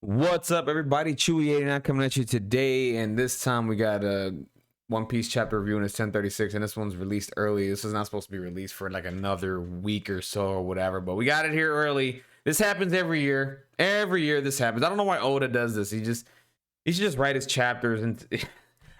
What's up, everybody? Chewy89 coming at you today, and this time we got a One Piece chapter review, and it's 10:36, and this one's released early. This is not supposed to be released for like another week or so or whatever, but we got it here early. This happens every year. Every year this happens. I don't know why Oda does this. He should just write his chapters, and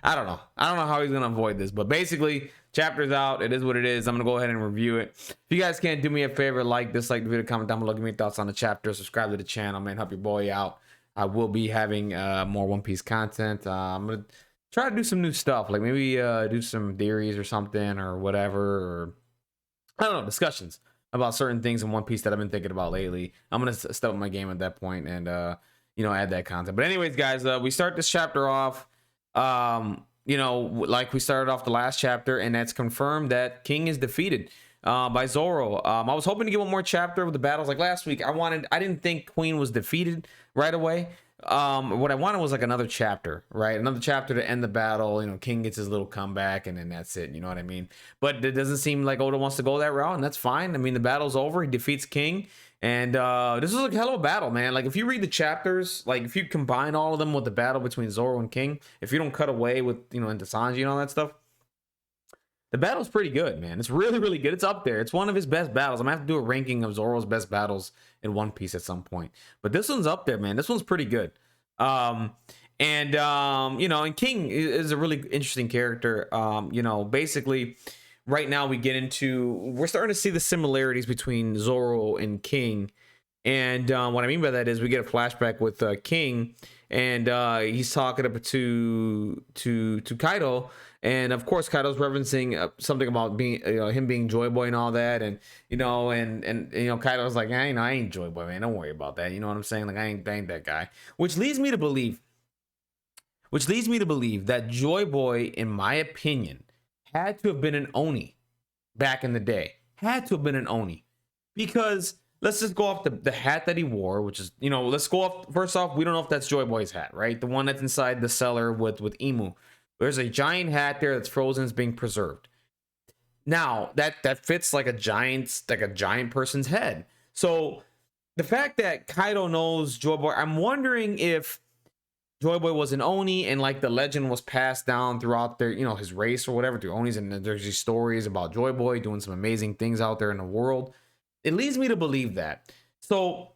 I don't know. I don't know how he's gonna avoid this, but basically, chapter's out. It is what it is. I'm gonna go ahead and review it. If you guys can't do me a favor, like, dislike the video, comment down below, give me your thoughts on the chapter, subscribe to the channel, man. Help your boy out. I will be having more One Piece content. I'm gonna try to do some new stuff, like maybe do some theories or something or whatever, or I don't know, discussions about certain things in One Piece that I've been thinking about lately. I'm gonna step up my game at that point and add that content. But anyways, guys, we start this chapter off, like we started off the last chapter, and that's confirmed that King is defeated by Zoro. I was hoping to get one more chapter of the battles like last week. I didn't think Queen was defeated right away. What I wanted was like another chapter, right? Another chapter to end the battle. King gets his little comeback, and then that's it. You know what I mean? But it doesn't seem like Oda wants to go that route, and that's fine. I mean, the battle's over. He defeats King, and this was a hell of a battle, man. Like, if you read the chapters, like if you combine all of them with the battle between Zoro and King, if you don't cut away with into Sanji and all that stuff, the battle's pretty good, man. It's really, really good. It's up there. It's one of his best battles. I'm gonna have to do a ranking of Zoro's best battles in One Piece at some point. But this one's up there, man. This one's pretty good. And King is a really interesting character. Basically, right now we're starting to see the similarities between Zoro and King. And what I mean by that is we get a flashback with King, and he's talking to Kaido. And of course, Kaido's referencing something about being, him being Joy Boy and all that, and Kaido's like, I ain't Joy Boy, man. Don't worry about that. You know what I'm saying? Like, I ain't that guy. Which leads me to believe that Joy Boy, in my opinion, had to have been an Oni back in the day. Had to have been an Oni, because let's just go off the hat that he wore, which is, let's go off. First off, we don't know if that's Joy Boy's hat, right? The one that's inside the cellar with Emu. There's a giant hat there that's frozen, is being preserved. Now that fits like a giant person's head. So the fact that Kaido knows Joy Boy, I'm wondering if Joy Boy was an Oni, and like the legend was passed down throughout their, his race or whatever, through Onis, and there's these stories about Joy Boy doing some amazing things out there in the world. It leads me to believe that. So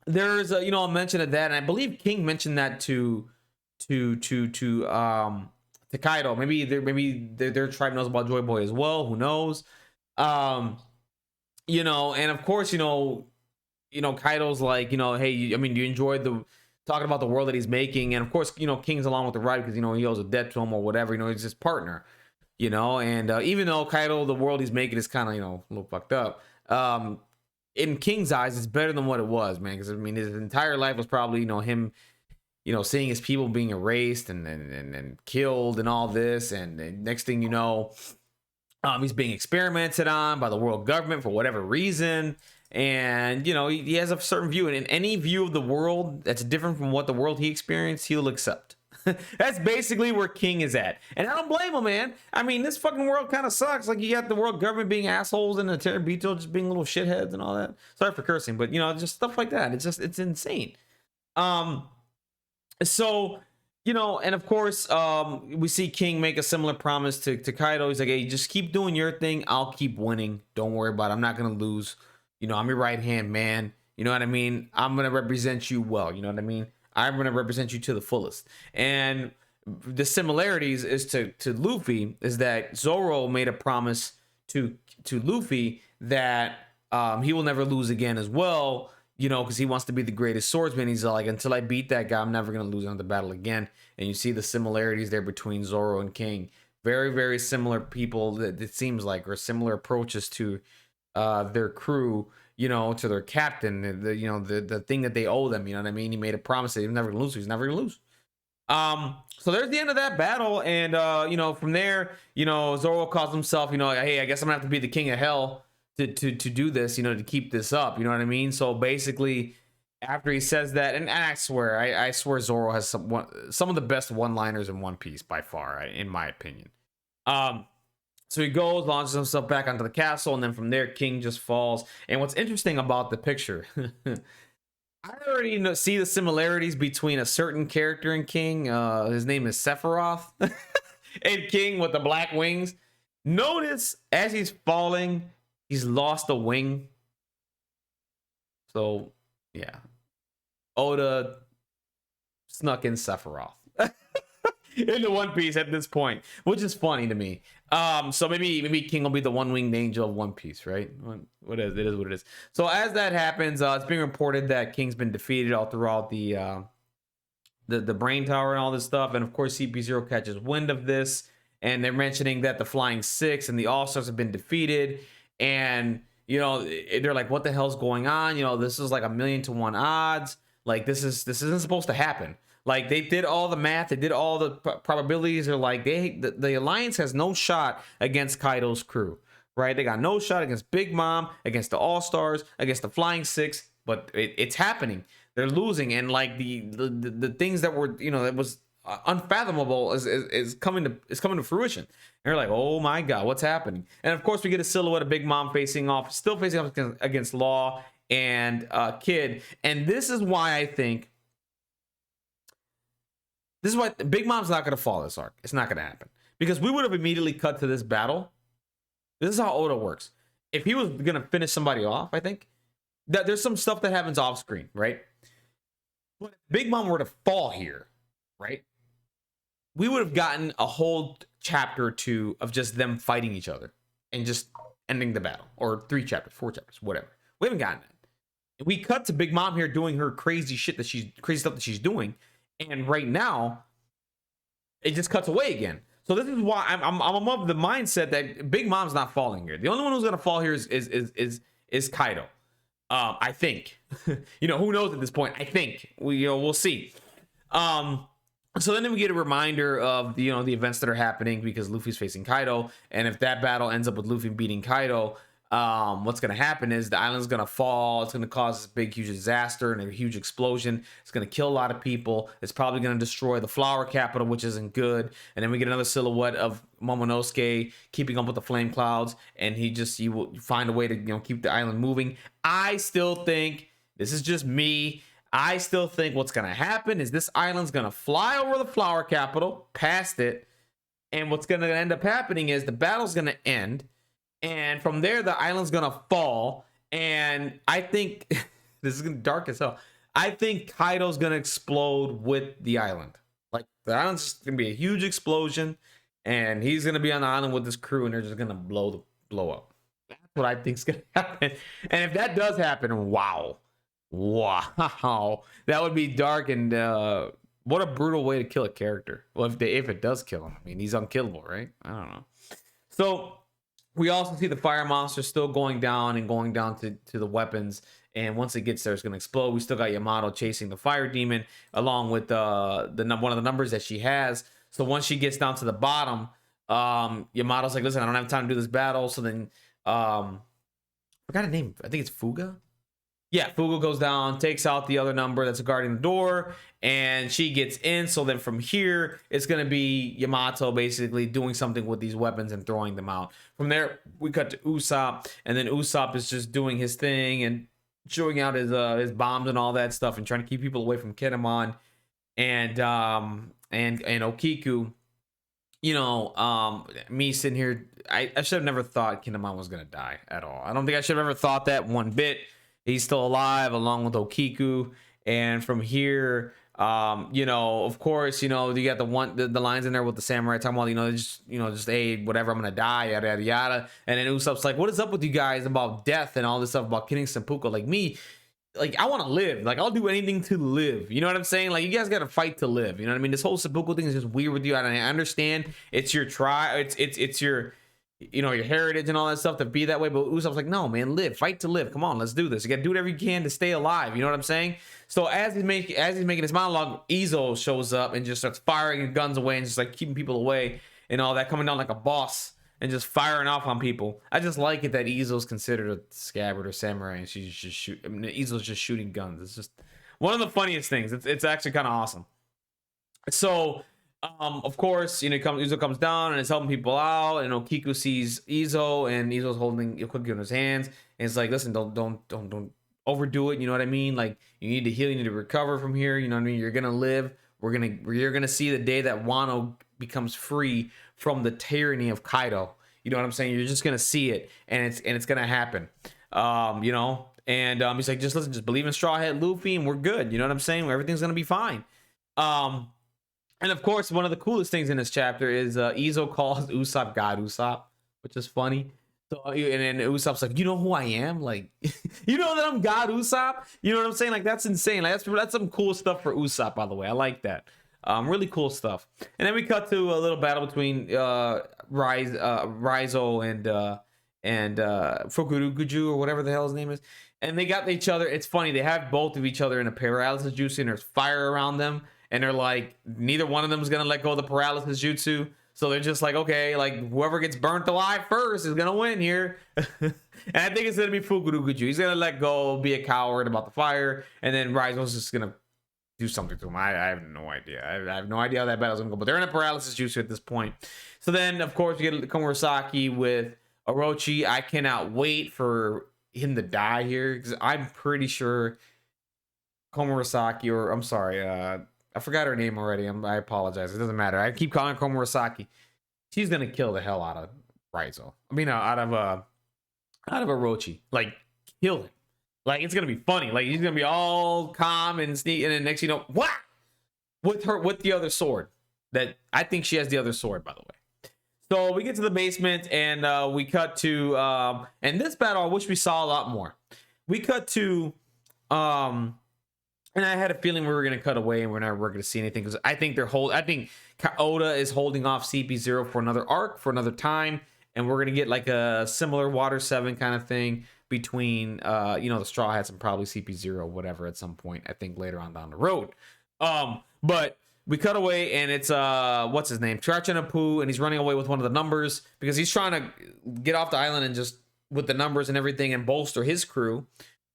there's a mention of that, and I believe King mentioned that to Kaido. Maybe their tribe knows about Joy Boy as well. Who knows? And of course, Kaido's like, hey, do you enjoy talking about the world that he's making? And of course, King's along with the ride because he owes a debt to him or whatever. He's his partner. And even though Kaido, the world he's making is kind of a little fucked up. In King's eyes, it's better than what it was, man. Because his entire life was probably him, seeing his people being erased and killed and all this, and next thing you know, he's being experimented on by the world government for whatever reason, and he has a certain view, and in any view of the world that's different from what the world he experienced, he'll accept. That's basically where King is at, and I don't blame him, man. This fucking world kind of sucks. Like, you got the world government being assholes and the Terabito just being little shitheads and all that. Sorry for cursing, but just stuff like that. It's insane. So, and of course, we see King make a similar promise to Kaido. He's like, hey, just keep doing your thing. I'll keep winning. Don't worry about it. I'm not going to lose. I'm your right hand man. You know what I mean? I'm going to represent you well. You know what I mean? I'm going to represent you to the fullest. And the similarities is to Luffy is that Zoro made a promise to Luffy that he will never lose again as well. Because he wants to be the greatest swordsman. He's like, until I beat that guy, I'm never going to lose another battle again. And you see the similarities there between Zoro and King. Very, very similar people, that it seems like, or similar approaches to their crew, to their captain, the thing that they owe them. You know what I mean? He made a promise that he's never going to lose. He's never going to lose. So there's the end of that battle. And, from there, Zoro calls himself, hey, I guess I'm going to have to be the king of hell to do this, to keep this up, you know what I mean? So basically, after he says that, and I swear Zoro has some of the best one-liners in One Piece by far, in my opinion. So he goes, launches himself back onto the castle, and then from there, King just falls. And what's interesting about the picture, I already see the similarities between a certain character in King. His name is Sephiroth, and King with the black wings. Notice as he's falling, he's lost a wing. So yeah, Oda snuck in Sephiroth into One Piece at this point, which is funny to me. So maybe King will be the one-winged angel of One Piece, right? What is it is what it is. So as that happens, it's being reported that King's been defeated all throughout the brain tower and all this stuff, and of course CP0 catches wind of this, and they're mentioning that the Flying Six and the All Stars have been defeated, and they're like, what the hell's going on? This is like 1,000,000 to 1 odds. Like this isn't supposed to happen. Like they did all the math, they did all the probabilities. They're like, the alliance has no shot against Kaido's crew, right? They got no shot against Big Mom, against the All Stars, against the Flying Six, but it's happening. They're losing, and like the things that were that was unfathomable is coming to fruition. And you're like, oh my god, what's happening? And of course, we get a silhouette of Big Mom still facing off against Law and Kid, and this is why I think. This is why Big Mom's not going to fall this arc. It's not going to happen. Because we would have immediately cut to this battle. This is how Oda works. If he was going to finish somebody off, I think, that there's some stuff that happens off screen, right? But if Big Mom were to fall here, right? We would have gotten a whole chapter or two of just them fighting each other and just ending the battle. Or 3 chapters, 4 chapters, whatever. We haven't gotten that. We cut to Big Mom here doing her crazy stuff that she's doing. And right now, it just cuts away again. So this is why I'm of the mindset that Big Mom's not falling here. The only one who's gonna fall here is Kaido. I think. Who knows at this point? I think we'll see. So then we get a reminder of the events that are happening because Luffy's facing Kaido, and if that battle ends up with Luffy beating Kaido, what's going to happen is the island's going to fall. It's going to cause this big, huge disaster and a huge explosion. It's going to kill a lot of people. It's probably going to destroy the flower capital, which isn't good. And then we get another silhouette of Momonosuke keeping up with the flame clouds, and he will find a way to keep the island moving. I still think, this is just me, I still think what's going to happen is this island's going to fly over the flower capital, past it, and what's going to end up happening is the battle's going to end. And from there, the island's gonna fall. And I think this is gonna be dark as hell. I think Kaido's gonna explode with the island. Like the island's just gonna be a huge explosion, and he's gonna be on the island with his crew, and they're just gonna blow up. That's what I think's gonna happen. And if that does happen, wow, that would be dark. And what a brutal way to kill a character. Well, if it does kill him, I mean, he's unkillable, right? I don't know. So. We also see the fire monster still going down to the weapons. And once it gets there, it's going to explode. We still got Yamato chasing the fire demon along with one of the numbers that she has. So once she gets down to the bottom, Yamato's like, listen, I don't have time to do this battle. So then, I forgot a name. I think it's Fuga. Yeah, Fugo goes down, takes out the other number that's guarding the door, and she gets in. So then from here, it's going to be Yamato basically doing something with these weapons and throwing them out. From there, we cut to Usopp, and then Usopp is just doing his thing and showing out his bombs and all that stuff and trying to keep people away from Kinemon and Okiku. Me sitting here, I should have never thought Kinemon was going to die at all. I don't think I should have ever thought that one bit. He's still alive along with Okiku. And from here, of course, you got the lines in there with the samurai talking about, just hey, whatever, I'm gonna die, yada yada yada. And then Usopp's like, what is up with you guys about death and all this stuff about killing Senpuku? Like me, like I want to live. Like I'll do anything to live. You know what I'm saying? Like you guys got to fight to live. You know what I mean? This whole Senpuku thing is just weird with you. And I understand it's your it's your your heritage and all that stuff to be that way, but Usopp's like, no man, live, fight to live, come on, let's do this. You gotta do whatever you can to stay alive. You know what I'm saying? So as he's making his monologue, Izo shows up and just starts firing guns away and just like keeping people away and all that, coming down like a boss and just firing off on people. I just like it that Izo's considered a scabbard or samurai and she's just Izo's just shooting guns. It's just one of the funniest things. It's actually kind of awesome. So of course, Izo comes down and is helping people out, and Okiku sees Izo, and Izo's holding Okiku in his hands, and it's like, listen, don't overdo it. You know what I mean? Like, you need to heal, you need to recover from here. You know what I mean? You're gonna live. You're gonna see the day that Wano becomes free from the tyranny of Kaido. You know what I'm saying? You're just gonna see it, and it's gonna happen. You know, and he's like, just listen, just believe in Straw Hat Luffy, and we're good. You know what I'm saying? Everything's gonna be fine. And of course, one of the coolest things in this chapter is Izo calls Usopp God Usopp, which is funny. So, and then Usopp's like, you know who I am? Like, you know that I'm God Usopp? You know what I'm saying? Like, that's insane. Like, that's some cool stuff for Usopp, by the way. I like that. Really cool stuff. And then we cut to a little battle between Raizo and Fukurukuju, or whatever the hell his name is. And they got each other. It's funny. They have both of each other in a paralysis jutsu, and there's fire around them. And they're like, neither one of them is going to let go of the paralysis jutsu. So they're just like, okay, like, whoever gets burnt alive first is going to win here. And I think it's going to be Fukurukuju. He's going to let go, be a coward about the fire. And then Raizo's just going to do something to him. I have no idea. I have no idea how that battle's going to go. But they're in a paralysis jutsu at this point. So then, of course, we get Komosaki with Orochi. I cannot wait for him to die here, because I'm pretty sure Komosaki, or I'm sorry, I forgot her name already. I apologize. It doesn't matter. I keep calling her Komosaki. She's gonna kill the hell out of Raizo. I mean, out of Orochi. Like, kill him. Like, it's gonna be funny. Like, he's gonna be all calm and sneak, and then next you know, what? With the other sword. That I think she has the other sword, by the way. So we get to the basement, and we cut to and this battle I wish we saw a lot more. We cut to and I had a feeling we were going to cut away and we're going to see anything, because I think I think Oda is holding off CP0 for another arc, for another time, and we're going to get like a similar Water 7 kind of thing between you know, the Straw Hats and probably CP0, whatever, at some point, I think later on down the road. But we cut away, and it's what's his name, Trachanapu, and he's running away with one of the numbers because he's trying to get off the island and just with the numbers and everything and bolster his crew,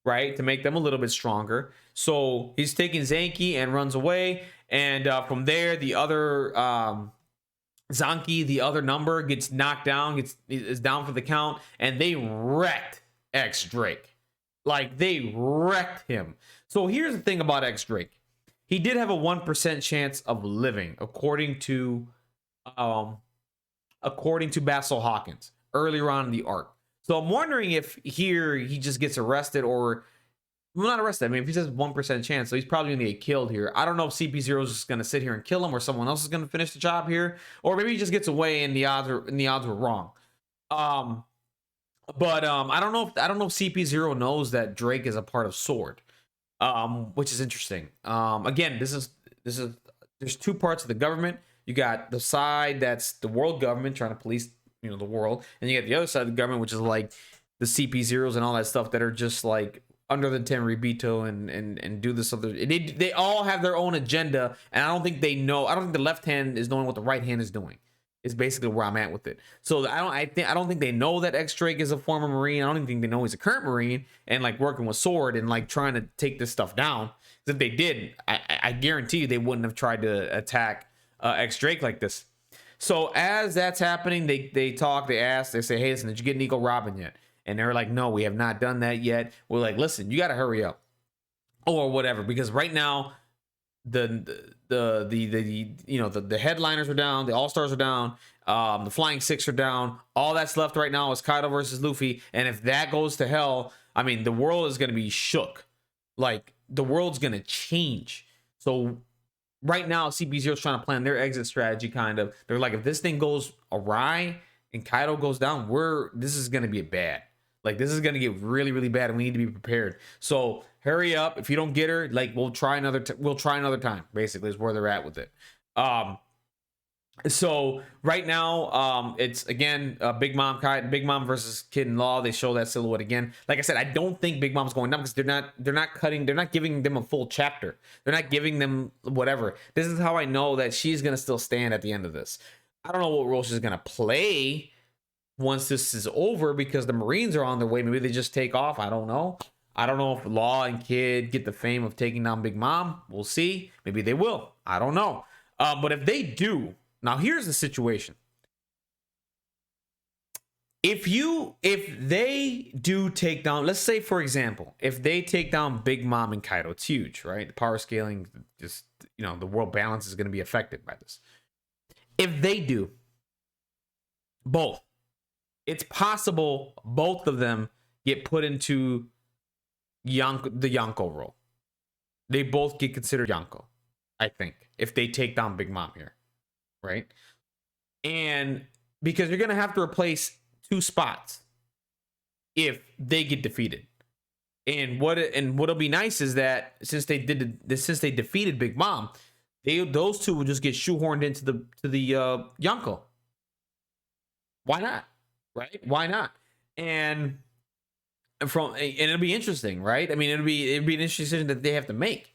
right, to make them a little bit stronger. So he's taking Zanki and runs away, and from there the other Zanki, the other number, gets knocked down, is down for the count, and they wrecked X Drake. Like, they wrecked him. So here's the thing about X Drake. He did have a 1% chance of living, according to Basil Hawkins earlier on in the arc. So I'm wondering if here he just gets arrested, or, well, not arrested. I mean, if he says 1% chance, so he's probably gonna get killed here. I don't know if CP0 is just gonna sit here and kill him, or someone else is gonna finish the job here, or maybe he just gets away and the odds were wrong. But I don't know if CP0 knows that Drake is a part of Sword, which is interesting. Again, this is there's two parts of the government. You got the side that's the world government trying to police, you know, the world, and you get the other side of the government, which is like the CP0s and all that stuff that are just like under the Tenryubito and do this other. They all have their own agenda, and I don't think they know. I don't think the left hand is knowing what the right hand is doing. Is basically where I'm at with it. So I don't think they know that X Drake is a former Marine. I don't even think they know he's a current Marine and like working with Sword and like trying to take this stuff down. If they did, I guarantee you they wouldn't have tried to attack X Drake like this. So as that's happening, they talk, they ask, they say, hey, listen, did you get Nico Robin yet? And they're like, no, we have not done that yet. We're like, listen, you got to hurry up, or whatever, because right now the you know, the headliners are down, the all-stars are down, the Flying Six are down. All that's left right now is Kaido versus Luffy, and if that goes to hell, I mean, the world is going to be shook. Like, the world's going to change. So right now CP0 is trying to plan their exit strategy, kind of. They're like, if this thing goes awry and Kaido goes down, this is going to be bad. Like, this is going to get really, really bad, and we need to be prepared. So hurry up. If you don't get her, like, we'll try another time, basically, is where they're at with it. So right now, it's again Big Mom versus Kid in Law. They show that silhouette again. Like I said, I don't think Big Mom's going down because they're not giving them a full chapter. They're not giving them whatever. This is how I know that she's gonna still stand at the end of this. I don't know what role she's gonna play once this is over, because the Marines are on their way. Maybe they just take off. I don't know. I don't know if Law and Kid get the fame of taking down Big Mom. We'll see. Maybe they will. I don't know. But if they do, now here's the situation. if they do take down, let's say for example, if they take down Big Mom and Kaido, it's huge, right? The power scaling, just, you know, the world balance is going to be affected by this. If they do both, it's possible both of them get put into the Yonko role. They both get considered Yonko, I think, if they take down Big Mom here, right? And because you're going to have to replace 2 spots if they get defeated. And what'll be nice is that since they defeated Big Mom, those 2 will just get shoehorned into the Yonko. Why not? Right? Why not? And it'll be interesting, right? I mean, it'll be an interesting decision that they have to make.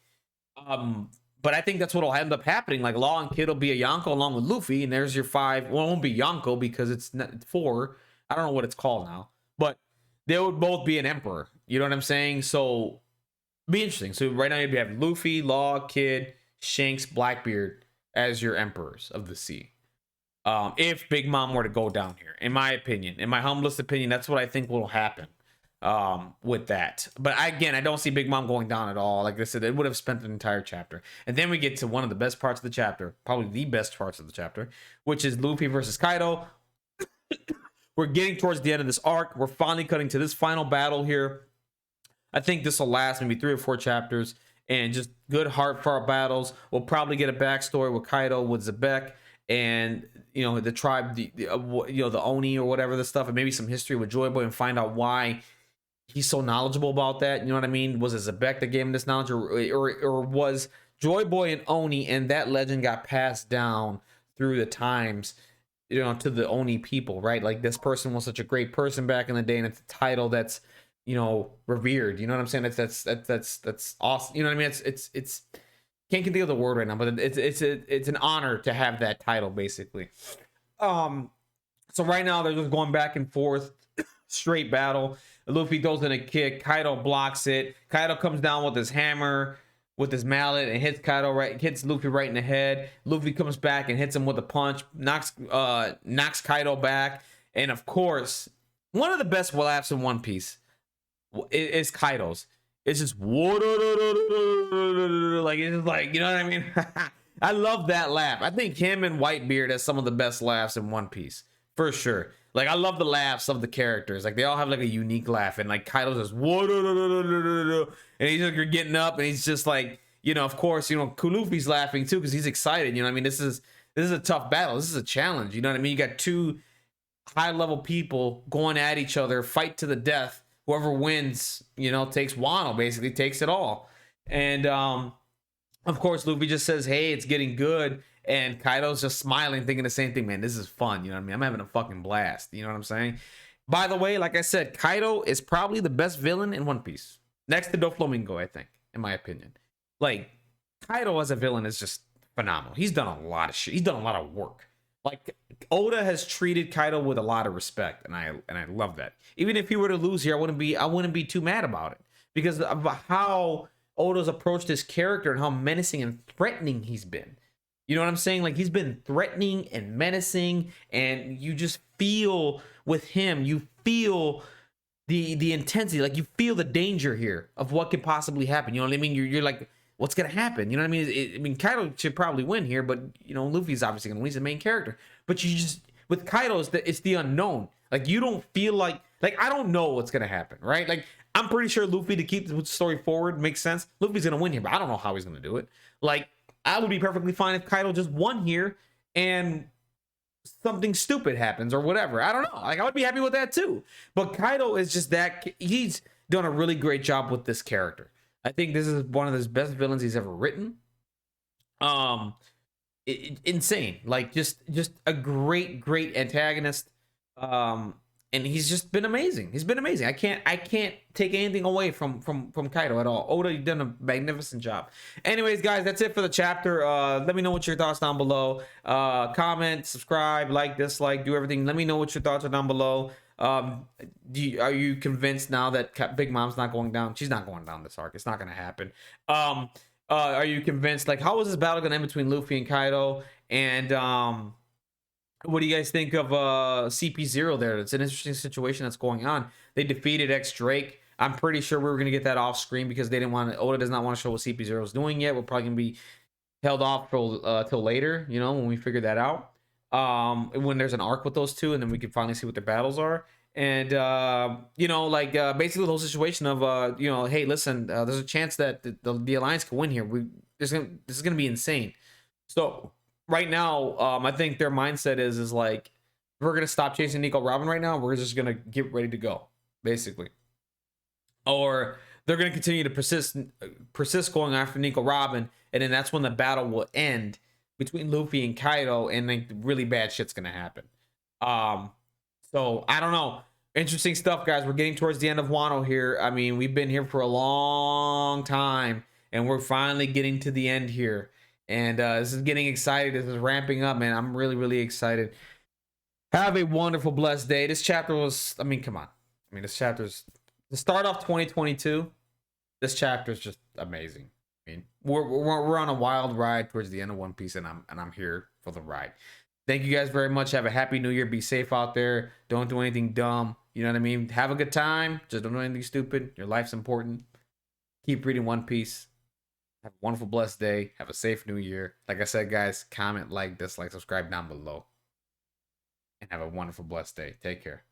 But I think that's what'll end up happening. Like Law and Kid will be a Yonko along with Luffy, and there's your 5. Well, it won't be Yonko because it's not 4. I don't know what it's called now, but they would both be an emperor. You know what I'm saying? So be interesting. So right now you have Luffy, Law, Kid, Shanks, Blackbeard as your emperors of the sea. If Big Mom were to go down here, in my opinion, in my humblest opinion, that's what I think will happen with that. But I don't see Big Mom going down at all. Like I said, it would have spent an entire chapter. And then we get to one of the best parts of the chapter, probably the best parts of the chapter, which is Luffy versus Kaido. We're getting towards the end of this arc. We're finally cutting to this final battle here. I think this will last maybe 3 or 4 chapters, and just good heartfelt battles. We'll probably get a backstory with Kaido, with Zebek, and the tribe, the Oni or whatever the stuff, and maybe some history with Joy Boy, and find out why he's so knowledgeable about that. You know what I mean? Was it Zebek that gave him this knowledge, or was Joy Boy and Oni, and that legend got passed down through the times, to the Oni people, right? Like, this person was such a great person back in the day, and it's a title that's, revered. You know what I'm saying? That's awesome. You know what I mean? It's can't think of the word right now, but it's an honor to have that title, basically. So right now they're just going back and forth, straight battle. Luffy throws in a kick, Kaido blocks it. Kaido comes down with his hammer, with his mallet, and hits Luffy right in the head. Luffy comes back and hits him with a punch, knocks Kaido back, and of course, one of the best laughs in One Piece is Kaido's. It's just like, it's just like, you know what I mean? I love that laugh. I think him and Whitebeard has some of the best laughs in One Piece, for sure. Like, I love the laughs of the characters. Like, they all have like a unique laugh, and like Kaido's just and he's like, you're getting up, and he's just like, of course, Luffy's laughing too because he's excited. You know what I mean? This is a tough battle. This is a challenge. You know what I mean? You got 2 high level people going at each other, fight to the death. Whoever wins, takes Wano, basically takes it all. And of course, Luffy just says, hey, it's getting good. And Kaido's just smiling, thinking the same thing. Man, this is fun. You know what I mean? I'm having a fucking blast. You know what I'm saying? By the way, like I said, Kaido is probably the best villain in One Piece. Next to Doflamingo, I think, in my opinion. Like, Kaido as a villain is just phenomenal. He's done a lot of shit. He's done a lot of work. Like, Oda has treated Kaido with a lot of respect, and I love that. Even if he were to lose here, I wouldn't be too mad about it, because of how Oda's approached this character and how menacing and threatening he's been. You know what I'm saying? Like, he's been threatening and menacing, and you just feel with him, you feel the intensity, like you feel the danger here of what could possibly happen. You know what I mean? You're like, what's gonna happen? You know what I mean? Kaido should probably win here, but Luffy's obviously gonna win. He's the main character. But you just, with Kaido, it's the unknown. Like, you don't feel like I don't know what's gonna happen, right? Like, I'm pretty sure Luffy, to keep the story forward, makes sense. Luffy's gonna win here, but I don't know how he's gonna do it. Like, I would be perfectly fine if Kaido just won here and something stupid happens or whatever. I don't know. Like, I would be happy with that too. But Kaido is just that. He's done a really great job with this character. I think this is one of his best villains he's ever written. Insane. Like, just a great antagonist. And he's just been amazing. He's been amazing. I can't take anything away from Kaido at all. Oda, you've done a magnificent job. Anyways, guys, that's it for the chapter. Let me know what your thoughts down below. Comment, subscribe, like, dislike, do everything. Let me know what your thoughts are down below. Are you convinced now that Big Mom's not going down? She's not going down this arc. It's not going to happen. Are you convinced? Like, how was this battle going to end between Luffy and Kaido? And What do you guys think of CP0 there? It's an interesting situation that's going on. They defeated X Drake. I'm pretty sure we were gonna get that off screen because they didn't want to. Oda does not want to show what CP0 is doing yet. We're probably gonna be held off till later, you know, when we figure that out. When there's an arc with those two, and then we can finally see what their battles are. And you know, like basically the whole situation of you know, hey, listen, there's a chance that the alliance can win here. This is gonna be insane. So right now, I think their mindset is like, we're gonna stop chasing Nico Robin right now. We're just gonna get ready to go, basically. Or they're gonna continue to persist going after Nico Robin, and then that's when the battle will end between Luffy and Kaido, and like really bad shit's gonna happen. Um, so I don't know. Interesting stuff, guys. We're getting towards the end of Wano here. I mean, we've been here for a long time, and we're finally getting to the end here. And this is getting excited. This is ramping up, man. I'm really, really excited. Have a wonderful, blessed day. This chapter was, I mean, come on. I mean, this chapter's to start off 2022. This chapter is just amazing. I mean, we're on a wild ride towards the end of One Piece, and I'm here for the ride. Thank you guys very much. Have a happy new year. Be safe out there. Don't do anything dumb. You know what I mean? Have a good time. Just don't do anything stupid. Your life's important. Keep reading One Piece. Have a wonderful, blessed day. Have a safe new year. Like I said, guys, comment, like, dislike, subscribe down below. And have a wonderful, blessed day. Take care.